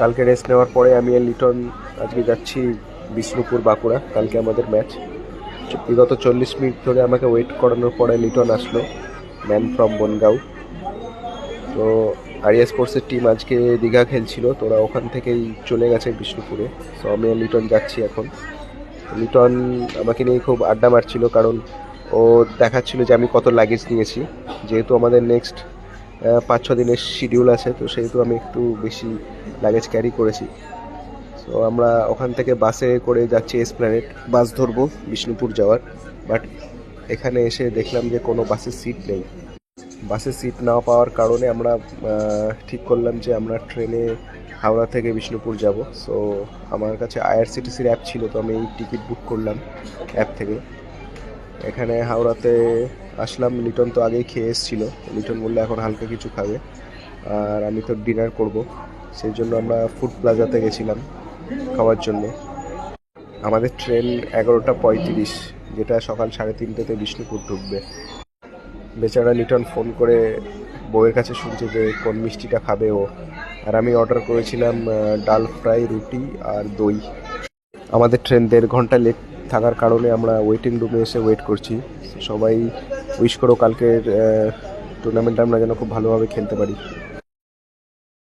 কালকে রেস্ট নেওয়ার পরে আমি আর লিটন আজকে যাচ্ছি বিষ্ণুপুর বাঁকুড়া। কালকে আমাদের ম্যাচ। বিগত 40 মিনিট ধরে আমাকে ওয়েট করানোর পরে লিটন আসলো, ম্যান ফ্রম বনগাঁও। তো আরিয়া স্পোর্টসের টিম আজকে দীঘা খেলছিল, তোরা ওখান থেকেই চলে গেছে বিষ্ণুপুরে। তো আমি আর লিটন যাচ্ছি এখন। লিটন আমাকে নিয়ে খুব আড্ডা মারছিল, কারণ ও দেখাচ্ছিল যে আমি কত লাগেজ নিয়েছি। যেহেতু আমাদের নেক্সট 5-6 দিনের শিডিউল আছে, তো সেহেতু আমি একটু বেশি লাগেজ ক্যারি করেছি। তো আমরা ওখান থেকে বাসে করে যাচ্ছি এসপ্ল্যানেড, বাস ধরবো বিষ্ণুপুর যাওয়ার। বাট এখানে এসে দেখলাম যে কোনো বাসের সিট নেই। বাসের সিট না পাওয়ার কারণে আমরা ঠিক করলাম যে আমরা ট্রেনে হাওড়া থেকে বিষ্ণুপুর যাব। সো আমার কাছে আইআরসিটিসির অ্যাপ ছিল, তো আমি এই টিকিট বুক করলাম অ্যাপ থেকে। এখানে হাওড়াতে আসলাম। লিটন তো আগেই খেয়ে এসেছিল। লিটন বললে এখন হালকা কিছু খাবে, আর আমি তো ডিনার করব। সেই জন্য আমরা ফুড প্লাজাতে গেছিলাম খাওয়ার জন্য। আমাদের ট্রেন 11টা 35, যেটা সকাল 3:30তে বিষ্ণুপুর ঢুকবে। বেচারা লিটন ফোন করে বউয়ের কাছে শুনছে যে কোন মিষ্টিটা খাবে ও। আর আমি অর্ডার করেছিলাম ডাল ফ্রাই, রুটি আর দই। আমাদের ট্রেন 1.5 ঘন্টা লেট থাকার কারণে আমরা ওয়েটিং রুমে এসে ওয়েট করছি। সবাই উইশ করো কালকের টুর্নামেন্টটা আমরা যেন খুব ভালোভাবে খেলতে পারি।